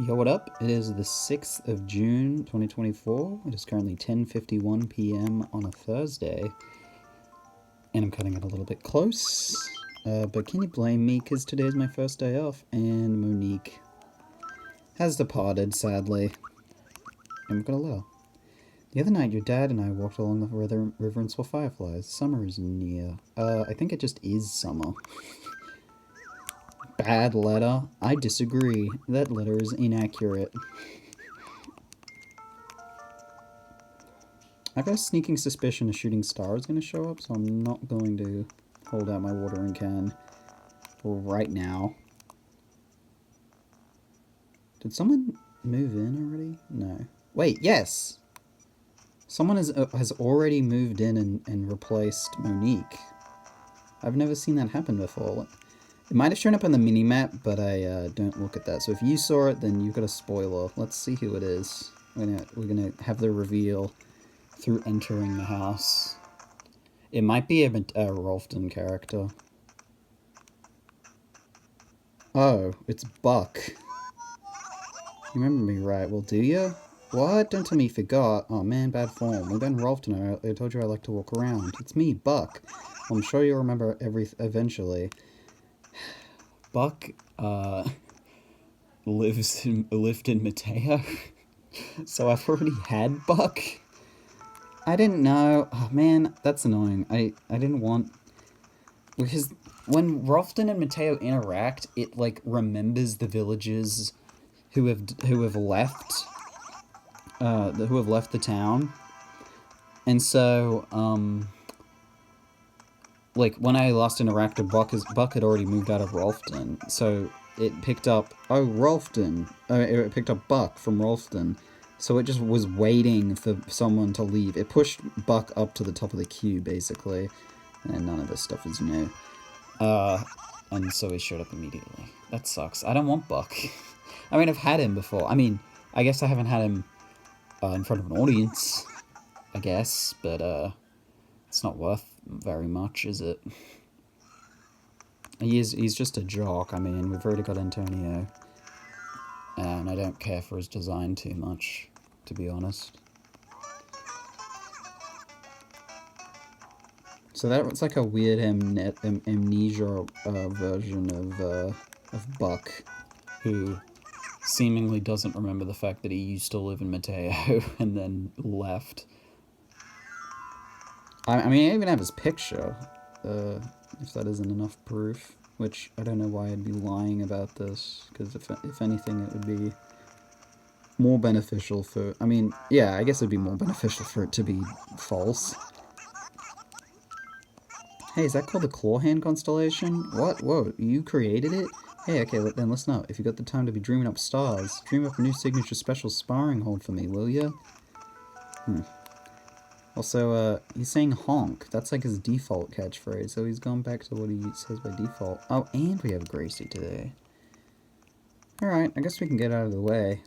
Yo, what up? It is the 6th of June, 2024. It is currently 10:51 p.m. on a Thursday. And I'm cutting it a little bit close. But can you blame me? Because today is my first day off, and Monique has departed, sadly. And we've got a little. The other night, your dad and I walked along the river and saw fireflies. Summer is near. I think it just is summer. Bad letter. I disagree. That letter is inaccurate. I've got a sneaking suspicion a shooting star is going to show up, so I'm not going to hold out my watering can right now. Did someone move in already? No. Wait, yes! Someone has already moved in and replaced Monique. I've never seen that happen before. It might have shown up on the mini-map, but I don't look at that. So if you saw it, then you've got a spoiler. Let's see who it is. We're gonna have the reveal through entering the house. It might be a Rolfton character. Oh, it's Buck. You remember me, right? Well, do you? What? Don't tell me you forgot. Oh man, bad form. We've been Rolfton. I told you I like to walk around. It's me, Buck. Well, I'm sure you'll remember eventually. Buck, lived in Mateiio. So I've already had Buck. I didn't know. Oh man, that's annoying. I didn't want... Because when Rolfton and Mateiio interact, it, like, remembers the villagers who have left the town. And so, like, when I last interacted, Buck had already moved out of Rolfton, so it picked up, it picked up Buck from Rolfton, so it just was waiting for someone to leave. It pushed Buck up to the top of the queue, basically, and none of this stuff is new. And so he showed up immediately. That sucks. I don't want Buck. I mean, I've had him before. I mean, I guess I haven't had him in front of an audience, I guess, but, it's not worth very much, is it? He's just a jock. I mean, we've already got Antonio, and I don't care for his design too much, to be honest. So that was like a weird amnesia version of Buck, who seemingly doesn't remember the fact that he used to live in Mateiio and then left. I mean, I even have his picture, if that isn't enough proof, which I don't know why I'd be lying about this, because if anything, it would be more beneficial for... I mean, yeah, I guess it'd be more beneficial for it to be false. Hey, is that called the Clawhand constellation? What? Whoa, you created it? Hey, okay, then listen up. If you got the time to be dreaming up stars, dream up a new signature special sparring hold for me, will ya? Also, he's saying honk. That's like his default catchphrase, so he's gone back to what he says by default. Oh, and we have Gracie today. Alright, I guess we can get out of the way.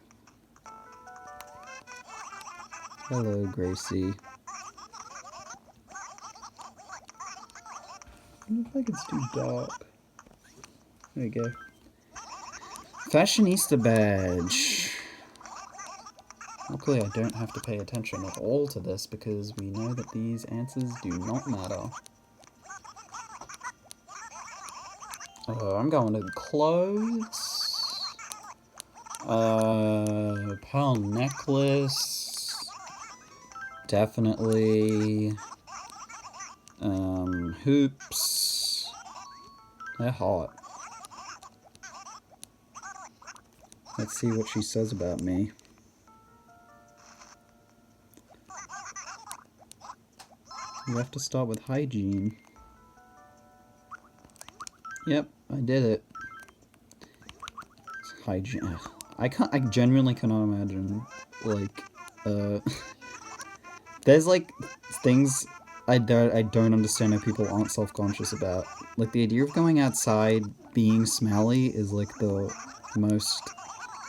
Hello, Gracie. I don't know if like it's too dark. There we go. Fashionista badge. Luckily, I don't have to pay attention at all to this because we know that these answers do not matter. I'm going to clothes. Pearl necklace. Definitely. Hoops. They're hot. Let's see what she says about me. You have to start with hygiene. Yep, I did it. It's hygiene. Ugh. I genuinely cannot imagine, like, there's, like, things I don't understand how people aren't self-conscious about. Like, the idea of going outside being smelly is, like, the most...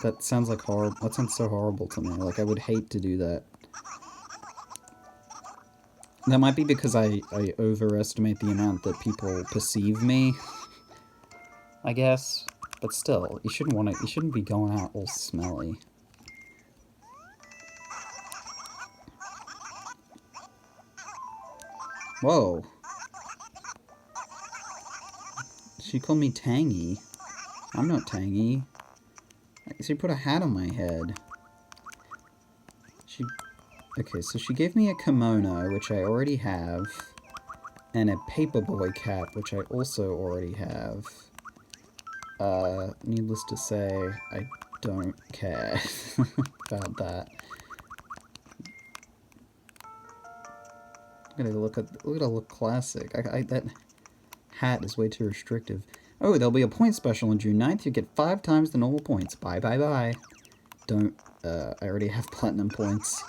That sounds like horrible. That sounds so horrible to me. Like, I would hate to do that. That might be because I overestimate the amount that people perceive me, I guess. But still, you shouldn't be going out all smelly. Whoa. She called me Tangy. I'm not Tangy. She put a hat on my head. Okay, so she gave me a kimono, which I already have, and a paperboy cap, which I also already have. Needless to say, I don't care about that. Look at look classic. That hat is way too restrictive. Oh, there'll be a point special on June 9th. You get 5 times the normal points. Bye, bye, bye. Don't, I already have platinum points.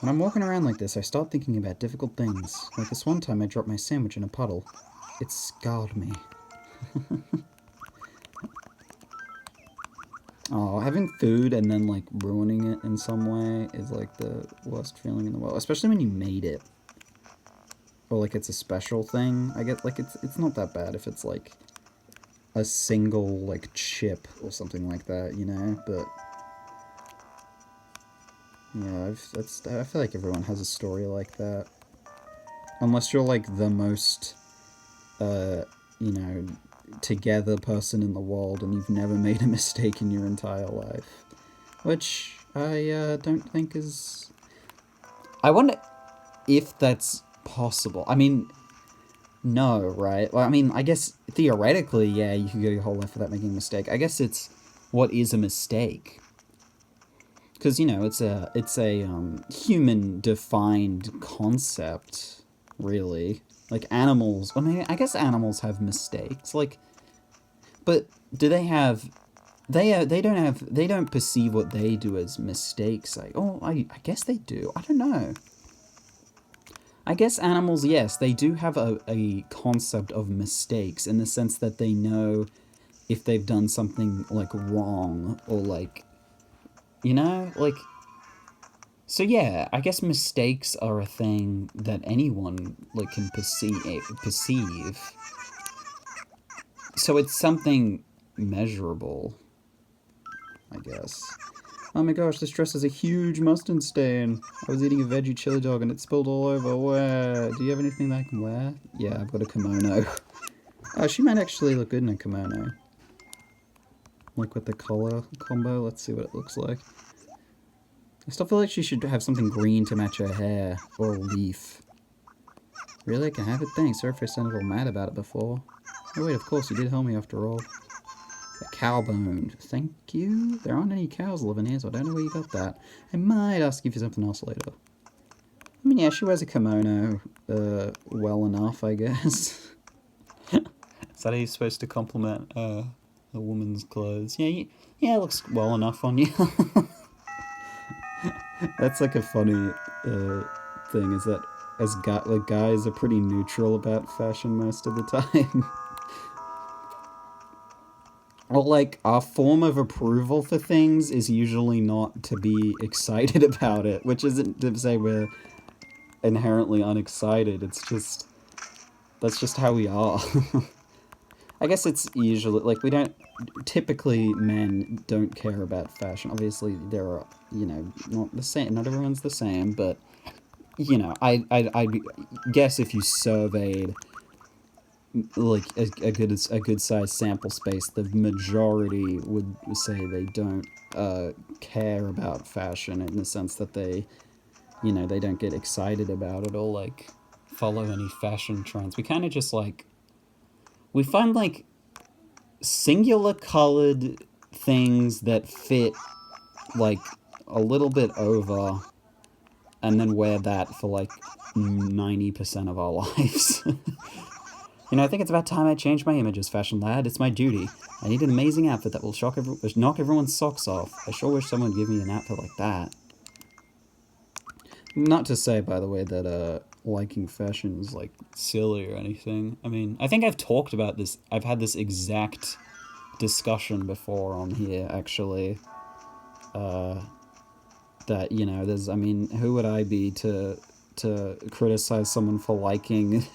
When I'm walking around like this, I start thinking about difficult things. Like this one time I dropped my sandwich in a puddle. It scarred me. Oh, having food and then, like, ruining it in some way is, like, the worst feeling in the world. Especially when you made it. Or, like, it's a special thing. I get, like, it's not that bad if it's, like, a single, like, chip or something like that, you know? But, yeah, I feel like everyone has a story like that. Unless you're, like, the most, you know, together person in the world and you've never made a mistake in your entire life. Which I don't think is... I wonder if that's possible. I mean, no, right? Well, I mean, I guess theoretically, yeah, you can go your whole life without making a mistake. I guess it's what is a mistake? Because, you know, it's a human-defined concept, really. Like, animals... I mean, I guess animals have mistakes, like... But do they have... They don't perceive what they do as mistakes. Like, oh, I guess they do. I don't know. I guess animals, yes, they do have a concept of mistakes in the sense that they know if they've done something, like, wrong or, like... You know? Like... So yeah, I guess mistakes are a thing that anyone, like, can perceive. So it's something measurable, I guess. Oh my gosh, this dress has a huge mustard stain. I was eating a veggie chili dog and it spilled all over. Where? Do you have anything that I can wear? Yeah, I've got a kimono. Oh, she might actually look good in a kimono. Like with the collar combo, let's see what it looks like. I still feel like she should have something green to match her hair, or a leaf. Really? I can have it? Thanks. Sorry if I sounded all mad about it before. Oh wait, of course, you did help me after all. A cow bone. Thank you? There aren't any cows living here, so I don't know where you got that. I might ask you for something else later. I mean, yeah, she wears a kimono, well enough, I guess. Is that how you're supposed to compliment, a woman's clothes? Yeah, yeah, it looks well enough on you. That's like a funny thing, is that as guys are pretty neutral about fashion most of the time. Or like, our form of approval for things is usually not to be excited about it, which isn't to say we're inherently unexcited, it's just... That's just how we are. I guess it's usually, like, we don't... Typically, men don't care about fashion. Obviously, there are, you know, not the same, not everyone's the same, but, you know, I guess if you surveyed, like, a good sized sample space, the majority would say they don't, care about fashion in the sense that they, you know, they don't get excited about it or, like, follow any fashion trends. We kind of just, like... We find, like, singular colored things that fit, like, a little bit over, and then wear that for, like, 90% of our lives. You know, I think it's about time I changed my image as fashion lad. It's my duty. I need an amazing outfit that will knock everyone's socks off. I sure wish someone would give me an outfit like that. Not to say, by the way, that, liking fashion is, like, silly or anything. I mean, I think I've talked about this. I've had this exact discussion before on here, actually. That, you know, there's, I mean, who would I be to to criticize someone for liking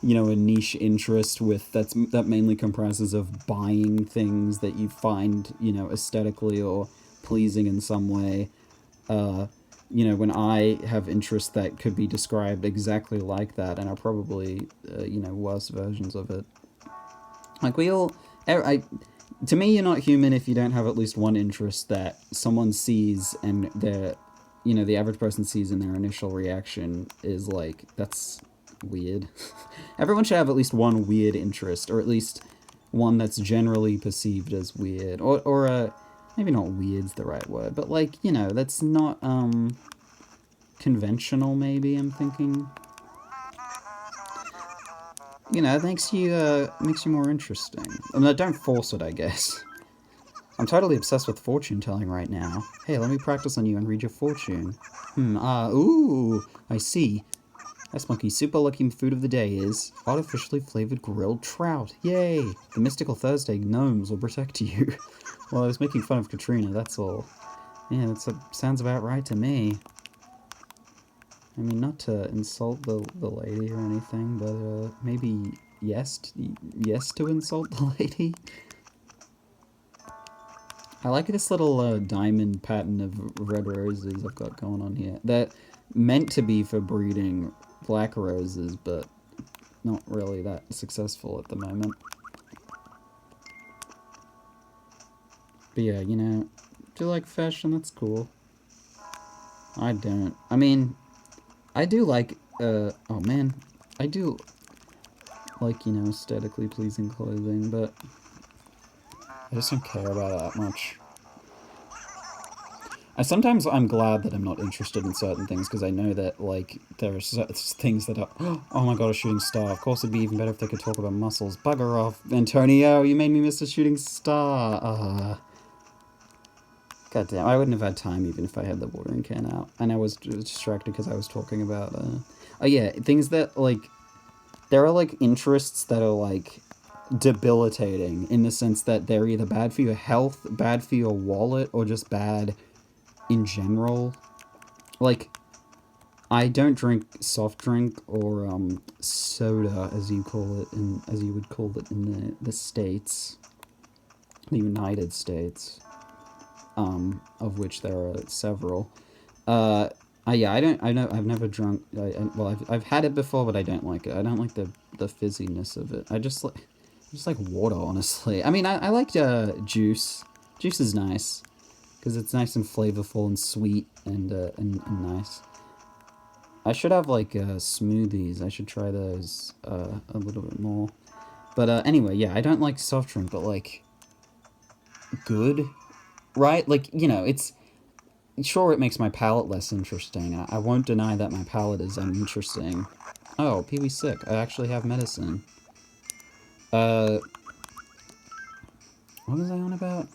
you know, a niche interest that mainly comprises of buying things that you find, you know, aesthetically or pleasing in some way. You know, when I have interests that could be described exactly like that, and are probably, you know, worse versions of it. Like, to me, you're not human if you don't have at least one interest that someone sees and you know, the average person sees in their initial reaction is like, that's weird. Everyone should have at least one weird interest, or at least one that's generally perceived as weird, or maybe not weird's the right word, but like, you know, that's not conventional. Maybe I'm thinking, you know, it makes you more interesting. I mean, don't force it, I guess. I'm totally obsessed with fortune telling right now. Hey, let me practice on you and read your fortune. Ooh, I see. That's monkey super lucky food of the day is artificially flavored grilled trout. Yay! The mystical Thursday gnomes will protect you. Well, I was making fun of Katrina, that's all. Yeah, that sounds about right to me. I mean, not to insult the lady or anything, but maybe yes to insult the lady. I like this little diamond pattern of red roses I've got going on here. They're meant to be for breeding black roses, but not really that successful at the moment. But yeah, you know, do you like fashion? That's cool. I don't. I mean, I do like, oh man, I do like, you know, aesthetically pleasing clothing, but I just don't care about it that much. Sometimes I'm glad that I'm not interested in certain things, because I know that, like, there are things that are, oh my god, a shooting star. Of course it'd be even better if they could talk about muscles. Bugger off, Antonio, you made me miss a shooting star. God damn, I wouldn't have had time even if I had the watering can out. And I was distracted because I was talking about, oh yeah, things that, like, there are, like, interests that are, like, debilitating, in the sense that they're either bad for your health, bad for your wallet, or just bad in general. Like, I don't drink soft drink or soda, as you would call it in the States, the United States, of which there are several. Yeah, I've never drunk. Well, I've had it before, but I don't like it. I don't like the fizziness of it. I just like water, honestly. I mean, I like juice. Juice is nice, because it's nice and flavorful and sweet and nice. I should have, like, smoothies. I should try those a little bit more. But anyway, yeah, I don't like soft drink, but, like, good, right? Like, you know, it's... Sure, it makes my palate less interesting. I won't deny that my palate is uninteresting. Oh, Peewee's sick. I actually have medicine. What was I on about?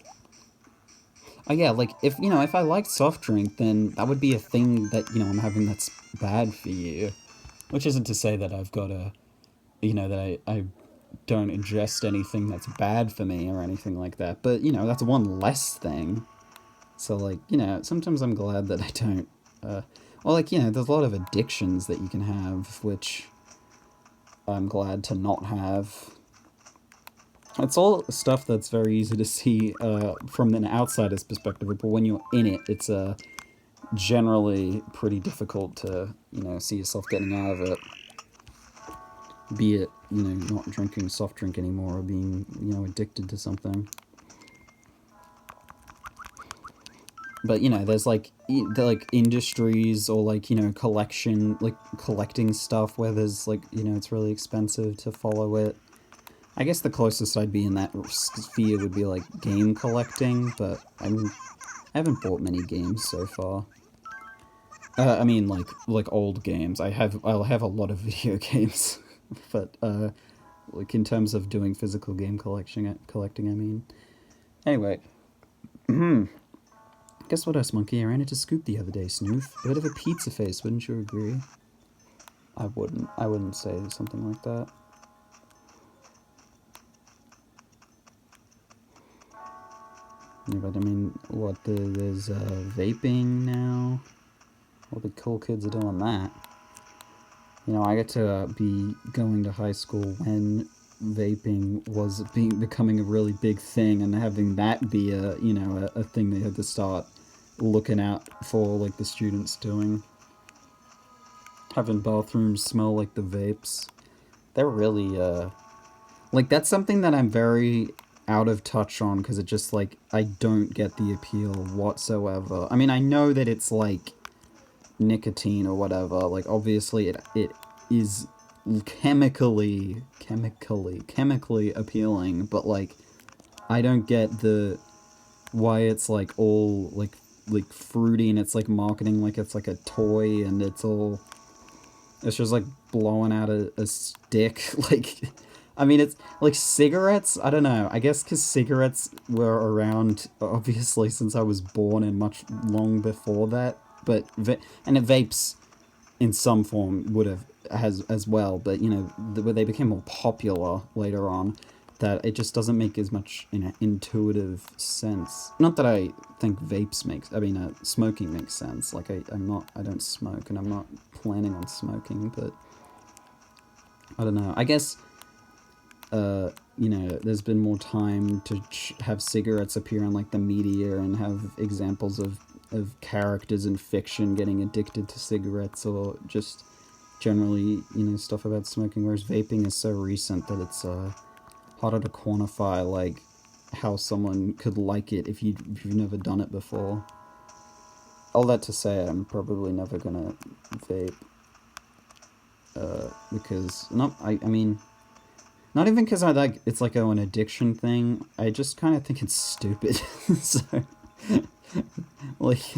Oh yeah, like, if I liked soft drink, then that would be a thing that, you know, I'm having that's bad for you. Which isn't to say that I've got a, that I don't ingest anything that's bad for me or anything like that. But, you know, that's one less thing. So, like, you know, sometimes I'm glad that I don't, well, like, you know, there's a lot of addictions that you can have, which I'm glad to not have. It's all stuff that's very easy to see from an outsider's perspective, but when you're in it, it's generally pretty difficult to, you know, see yourself getting out of it. Be it, you know, not drinking soft drink anymore, or being, you know, addicted to something. But, you know, there's, like, industries, or, like, you know, collecting stuff where there's, like, you know, it's really expensive to follow it. I guess the closest I'd be in that sphere would be, like, game collecting, but I haven't bought many games so far. I mean, like old games. I'll have a lot of video games, but, like, in terms of doing physical game collecting, I mean. Anyway. Guess what else, monkey? I ran into Scoop the other day, Snoof. A bit of a pizza face, wouldn't you agree? I wouldn't say something like that. Yeah, but I mean, there's vaping now? All the cool kids are doing that. You know, I get to be going to high school when vaping was becoming a really big thing, and having that be a thing they had to start looking out for, like the students doing. Having bathrooms smell like the vapes. They're really like, that's something that I'm very out of touch on, because it just, like, I don't get the appeal whatsoever. I mean, I know that it's like nicotine or whatever. Like, obviously it is chemically appealing, but like, I don't get the why it's like all like fruity, and it's like marketing like it's like a toy, and it's just like blowing out a stick. Like, I mean, it's like cigarettes. I don't know. I guess because cigarettes were around, obviously, since I was born and much long before that. But and it vapes in some form would have has as well. But you know, where they became more popular later on, that it just doesn't make as much intuitive sense. Not that I think smoking makes sense. Like, I don't smoke, and I'm not planning on smoking, but I don't know. I guess, you know, there's been more time to have cigarettes appear in, like, the media, and have examples of characters in fiction getting addicted to cigarettes, or just generally, you know, stuff about smoking, whereas vaping is so recent that it's harder to quantify, like, how someone could like it if you've never done it before. All that to say, I'm probably never gonna vape, because I mean, not even because I like it's like an addiction thing. I just kind of think it's stupid. So, like,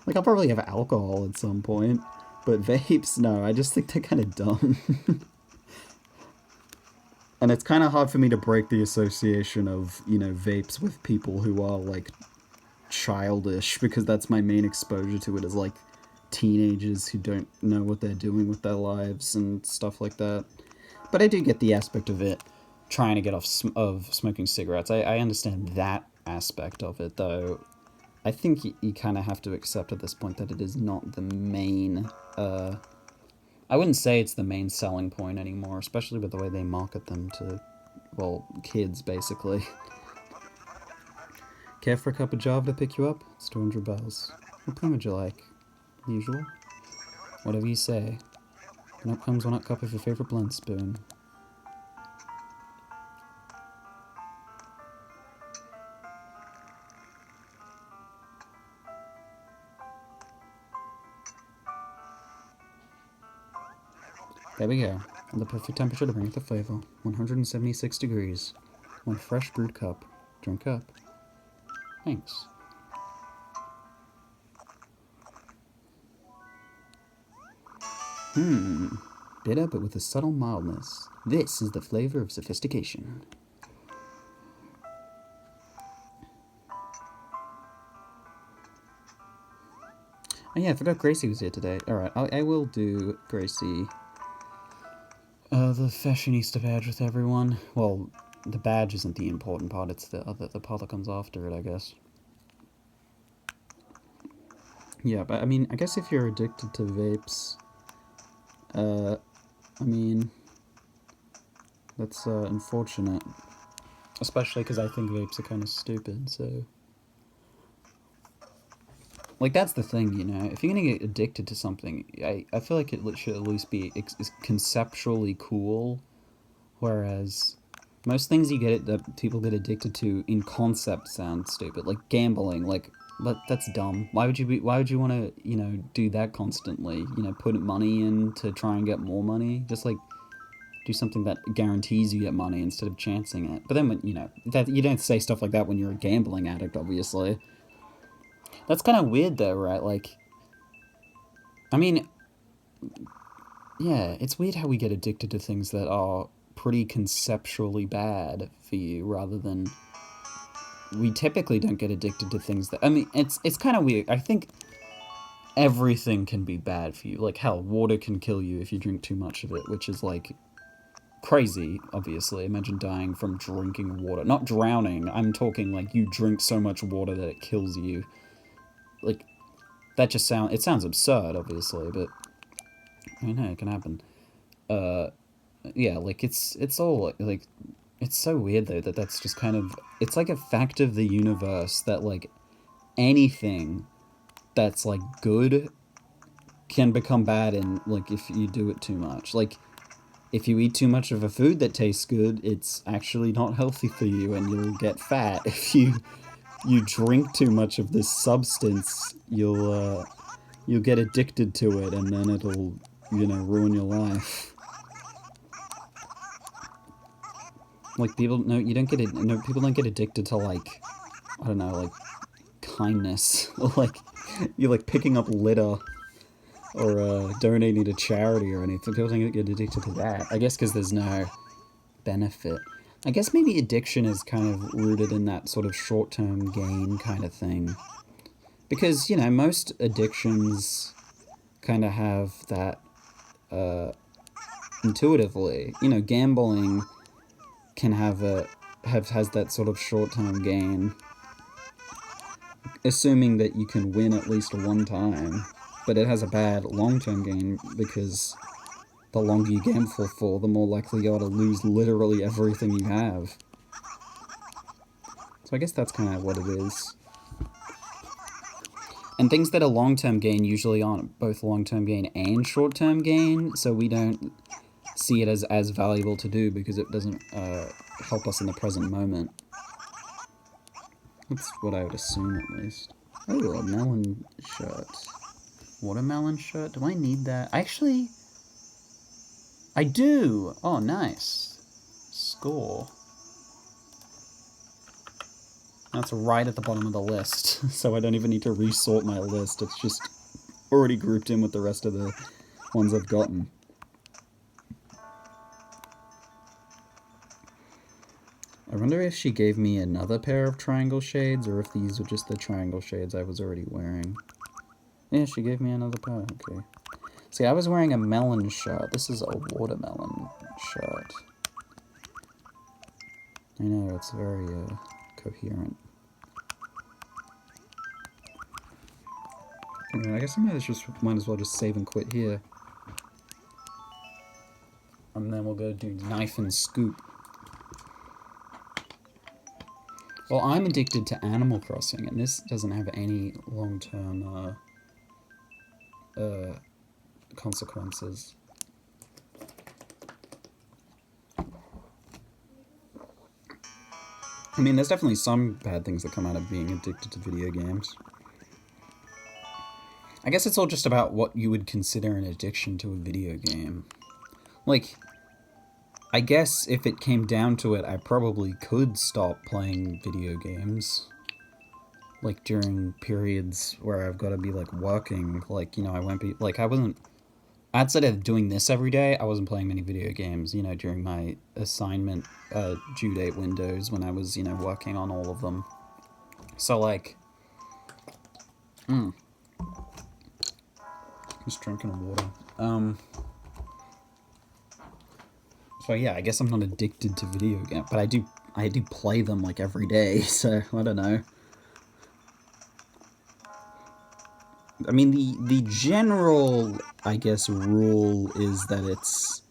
like, I'll probably have alcohol at some point, but vapes, no. I just think they're kind of dumb. And it's kind of hard for me to break the association of, you know, vapes with people who are, like, childish, because that's my main exposure to it, is like teenagers who don't know what they're doing with their lives and stuff like that. But I do get the aspect of it trying to get off of smoking cigarettes. I understand that aspect of it, though. I think you kind of have to accept at this point that it is not the main. I wouldn't say it's the main selling point anymore, especially with the way they market them to, well, kids, basically. Care for a cup of Java to pick you up? It's 200 bells. What plan would you like? Usual? Whatever you say. And up comes 1 cup of your favorite blend spoon. There we go. The perfect temperature to bring out the flavor. 176 degrees. 1 fresh brewed cup. Drink up. Thanks. Bitter but with a subtle mildness. This is the flavor of sophistication. Oh yeah, I forgot Gracie was here today. Alright, I will do Gracie. The fashionista badge with everyone. Well, the badge isn't the important part, it's the part that comes after it, I guess. Yeah, but I mean, I guess if you're addicted to vapes, I mean, that's unfortunate. Especially because I think vapes are kind of stupid, so... Like, that's the thing, you know? If you're gonna get addicted to something, I feel like it should at least be conceptually cool, whereas most things that people get addicted to in concept sound stupid. Like gambling, like, that's dumb. Why would you want to, you know, do that constantly? You know, put money in to try and get more money? Just, like, do something that guarantees you get money instead of chancing it. But then, when, you know, that you don't say stuff like that when you're a gambling addict, obviously. That's kind of weird, though, right? Like, I mean, yeah, it's weird how we get addicted to things that are pretty conceptually bad for you, rather than... We typically don't get addicted to things that... I mean, it's kind of weird. I think everything can be bad for you. Like, hell, water can kill you if you drink too much of it, which is, like, crazy, obviously. Imagine dying from drinking water. Not drowning. I'm talking, like, you drink so much water that it kills you. Like, that just sounds... It sounds absurd, obviously, but... I know, it can happen. Uh, yeah, like, it's all, like, it's so weird, though, that that's just kind of, it's like a fact of the universe that, like, anything that's, like, good can become bad in, like, if you do it too much. Like, if you eat too much of a food that tastes good, it's actually not healthy for you and you'll get fat. If you drink too much of this substance, you'll get addicted to it and then it'll, ruin your life. Like, people, no, you don't get it, no, people don't get addicted to, like, I don't know, like, kindness. Or, like, you're, like, picking up litter or donating to charity or anything. People don't get addicted to that. I guess because there's no benefit. I guess maybe addiction is kind of rooted in that sort of short-term gain kind of thing. Because, most addictions kind of have that intuitively. Gambling can has that sort of short-term gain, assuming that you can win at least one time. But it has a bad long-term gain because the longer you gamble for, the more likely you are to lose literally everything you have. So I guess that's kind of what it is. And things that are long-term gain usually aren't both long-term gain and short-term gain, so we don't see it as valuable to do because it doesn't help us in the present moment. That's what I would assume, at least. Oh, a melon shirt. Watermelon shirt? Do I need that? Actually, I do! Oh, nice. Score. That's right at the bottom of the list, so I don't even need to resort my list. It's just already grouped in with the rest of the ones I've gotten. I wonder if she gave me another pair of triangle shades, or if these were just the triangle shades I was already wearing. Yeah, she gave me another pair, okay. See, I was wearing a melon shirt. This is a watermelon shirt. I know, it's very, coherent. Yeah, I guess I might as well just save and quit here. And then we'll go do knife and scoop. Well, I'm addicted to Animal Crossing, and this doesn't have any long-term, consequences. I mean, there's definitely some bad things that come out of being addicted to video games. I guess it's all just about what you would consider an addiction to a video game. Like, I guess if it came down to it, I probably could stop playing video games. Like, during periods where I've got to be, like, working. Like, I won't be... Like, I wasn't... Outside of doing this every day, I wasn't playing many video games, during my assignment due date windows when I was, working on all of them. So, like... Just drinking water. So yeah, I guess I'm not addicted to video games, but I do play them like every day, so I don't know. I mean, the general, I guess, rule is that it's,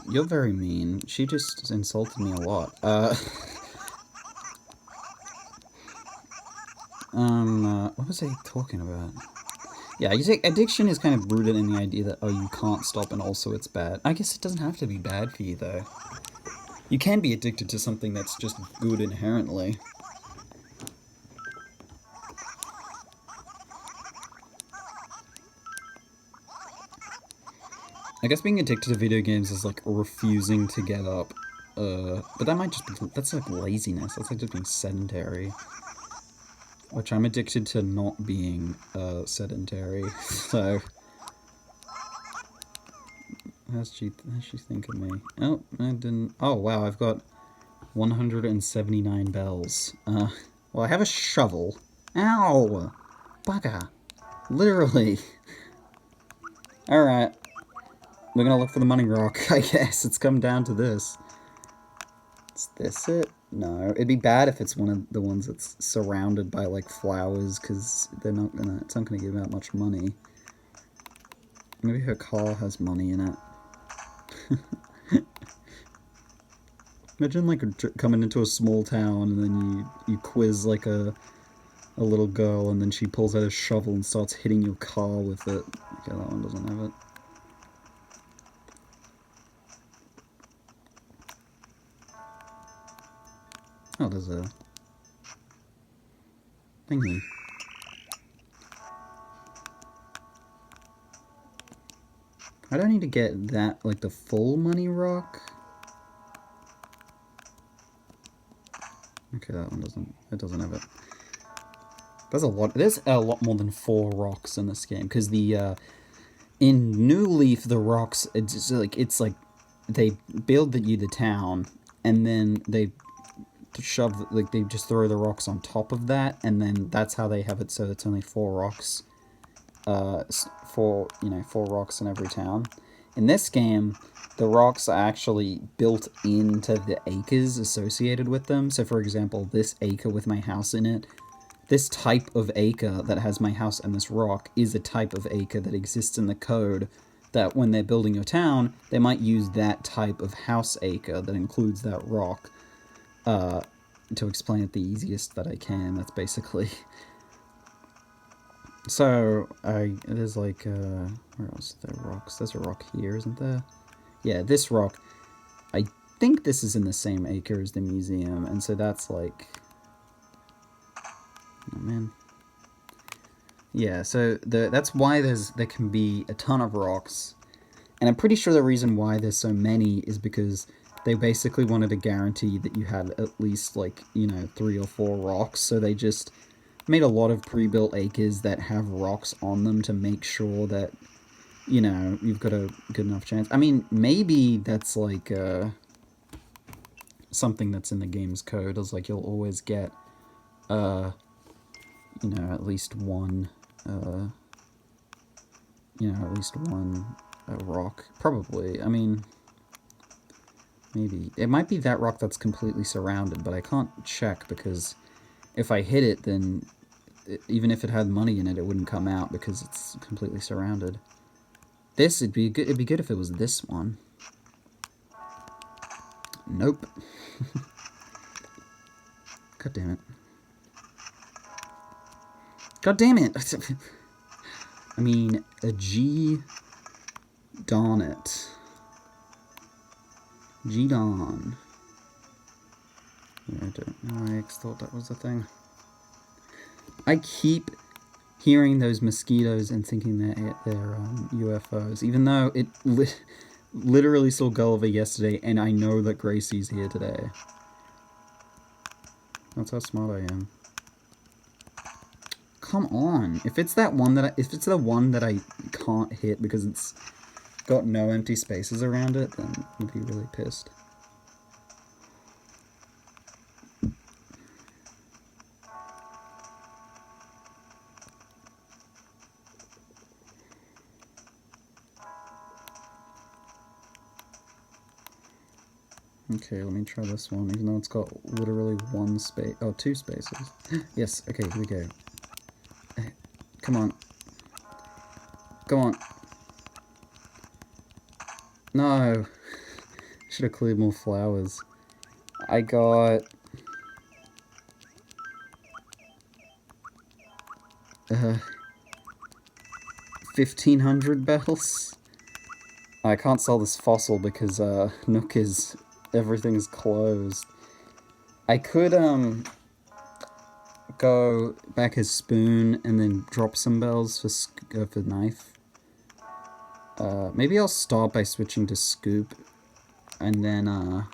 you're very mean. She just insulted me a lot. What was I talking about? Yeah, addiction is kind of rooted in the idea that, oh, you can't stop and also it's bad. I guess it doesn't have to be bad for you, though. You can be addicted to something that's just good inherently. I guess being addicted to video games is like refusing to get up. But that might just be, that's like laziness. That's like just being sedentary. Which I'm addicted to not being, sedentary, so... How's she think of me? Oh, I didn't... Oh, wow, I've got 179 bells. Well, I have a shovel. Ow! Bugger. Literally. Alright. We're gonna look for the money rock, I guess. It's come down to this. Is this it? No, it'd be bad if it's one of the ones that's surrounded by, like, flowers, because they're not gonna... It's not gonna give out much money. Maybe her car has money in it. Imagine, like, coming into a small town, and then you quiz, like, a little girl, and then she pulls out a shovel and starts hitting your car with it. Okay, that one doesn't have it. Oh, there's a thingy. I don't need to get that, like, the full money rock. Okay, that one doesn't have it. There's a lot more than 4 rocks in this game, because the, in New Leaf, the rocks, it's like, they build you the town, and then they shove, like, they just throw the rocks on top of that, and then that's how they have it, so it's only 4 rocks. 4 rocks in every town. In this game, the rocks are actually built into the acres associated with them. So, for example, this acre with my house in it, this type of acre that has my house and this rock is a type of acre that exists in the code, that when they're building your town, they might use that type of house acre that includes that rock. To explain it the easiest that I can, that's basically... So, there's like, where else are there rocks? There's a rock here, isn't there? Yeah, this rock, I think this is in the same acre as the museum, and so that's like... Oh, man. Yeah, so that's why there can be a ton of rocks, and I'm pretty sure the reason why there's so many is because they basically wanted to guarantee that you had at least, like, 3 or 4 rocks, so they just made a lot of pre-built acres that have rocks on them to make sure that, you've got a good enough chance. I mean, maybe that's, like, something that's in the game's code, is, like, you'll always get, at least one, rock. Probably. I mean, maybe. It might be that rock that's completely surrounded, but I can't check, because if I hit it, then even if it had money in it, it wouldn't come out because it's completely surrounded. It'd be good if it was this one. Nope. God damn it. God damn it! I mean, a G... Darn it. G-Don. I don't know, I thought that was the thing. I keep hearing those mosquitoes and thinking they're UFOs, even though it literally saw Gulliver yesterday, and I know that Gracie's here today. That's how smart I am. Come on! If it's that one if it's the one that I can't hit because it's got no empty spaces around it, then I'd be really pissed. Okay, let me try this one, even though it's got literally 1 space. Oh, 2 spaces. Yes, okay, here we go. Come on. Go on. No. Should have cleared more flowers. I got... 1,500 bells. I can't sell this fossil because, Nook is... everything's closed. I could, go back as Spoon and then drop some bells for Knife. Maybe I'll start by switching to Scoop, and then I'll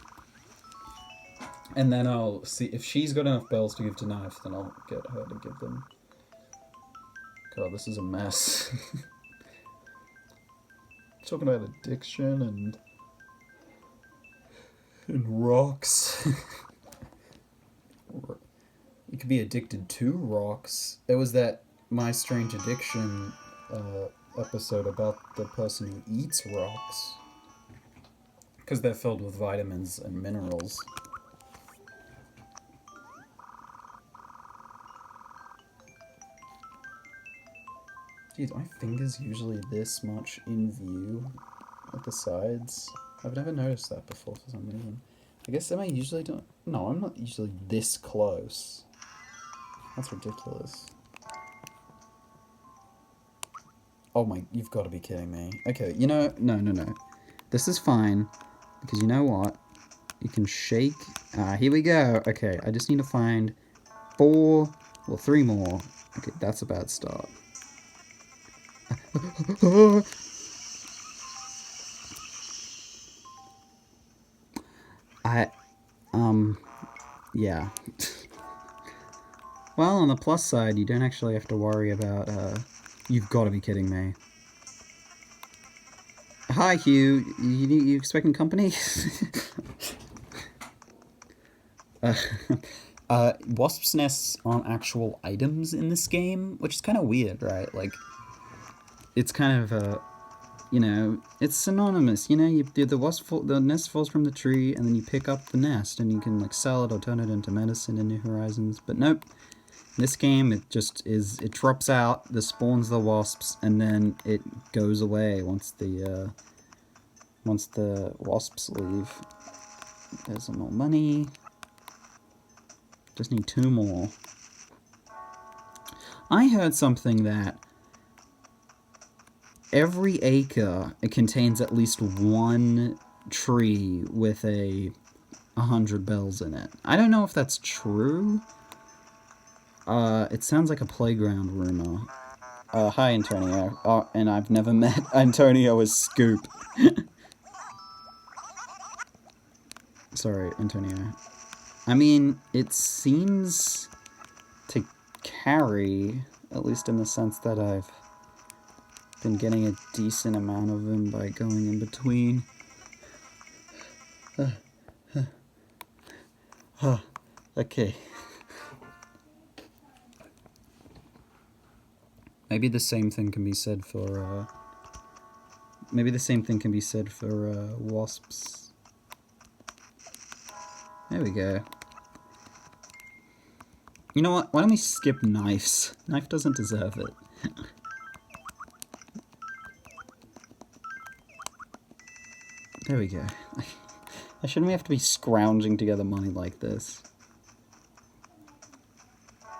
see if she's got enough bells to give to Knife, then I'll get her to give them. God, this is a mess. Talking about addiction and rocks. You could be addicted to rocks. There was that My Strange Addiction episode about the person who eats rocks. Because they're filled with vitamins and minerals. Dude, my finger's usually this much in view at the sides. I've never noticed that before for some reason. I guess am I usually doing... No, I'm not usually this close. That's ridiculous. Oh my, you've got to be kidding me. Okay, you know, no. This is fine, because you know what? You can shake... Ah, here we go. Okay, I just need to find 4, well, 3 more. Okay, that's a bad start. Yeah. Well, on the plus side, you don't actually have to worry about, You've got to be kidding me. Hi, Hugh. You expecting company? Wasps' nests aren't actual items in this game, which is kind of weird, right? Like, it's kind of, you know, it's synonymous. You know, the nest falls from the tree, and then you pick up the nest, and you can, like, sell it or turn it into medicine in New Horizons. But nope. In this game, it just is, it drops out, this spawns the wasps, and then it goes away once the wasps leave. There's some more money. Just need 2 more. I heard something that every acre it contains at least 1 tree with 100 bells in it. I don't know if that's true. It sounds like a playground rumor. Hi, Antonio. And I've never met Antonio as Scoop. Sorry, Antonio. I mean, it seems to carry, at least in the sense that I've been getting a decent amount of them by going in between. Okay. Maybe the same thing can be said for, wasps. There we go. You know what? Why don't we skip knives? Knife doesn't deserve it. There we go. I shouldn't have to be scrounging together money like this.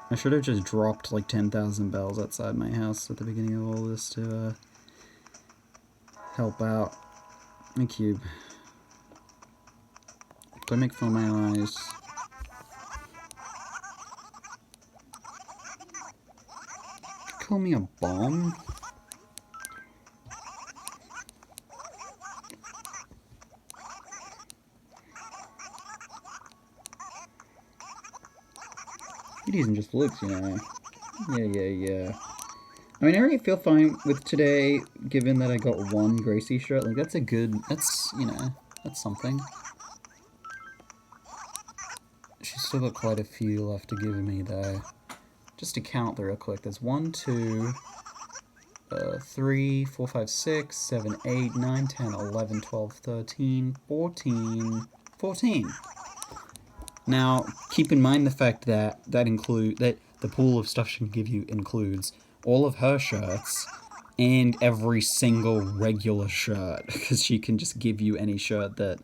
I should have just dropped like 10,000 bells outside my house at the beginning of all this to help out. A cube. Don't make fun of my eyes. Call me a bomb? It isn't just looks, you know. Yeah. I mean, I already feel fine with today, given that I got 1 Gracie shirt. Like, that's you know, that's something. She's still got quite a few left to give me, though. Just to count real quick, there's 1, 2, 3, 4, 5, 6, 7, 8, 9, 10, 11, 12, 13, 14, 14. Now, keep in mind the fact that the pool of stuff she can give you includes all of her shirts and every single regular shirt, because she can just give you any shirt that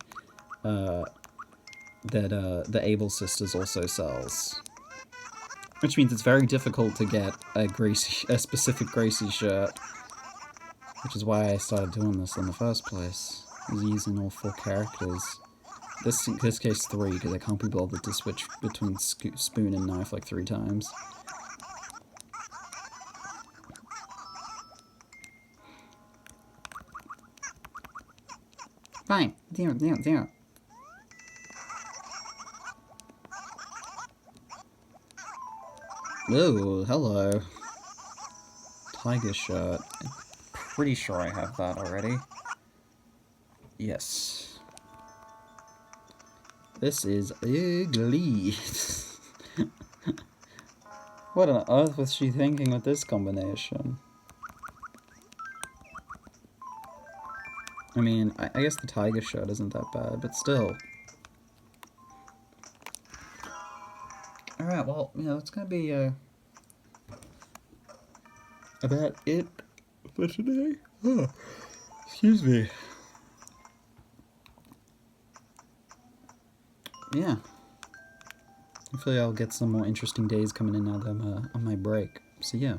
the Able Sisters also sells. Which means it's very difficult to get a specific Gracie shirt, which is why I started doing this in the first place. I was using all 4 characters. This case 3, because I can't be bothered to switch between spoon and knife like 3 times. Fine. Damn. Oh, hello. Tiger shirt. I'm pretty sure I have that already. Yes. This is ugly. What on earth was she thinking with this combination? I mean, I guess the tiger shirt isn't that bad, but still. Alright, well, you know, it's gonna be, about it for today. Oh, excuse me. Yeah. Hopefully I'll get some more interesting days coming in now that I'm on my break. So yeah.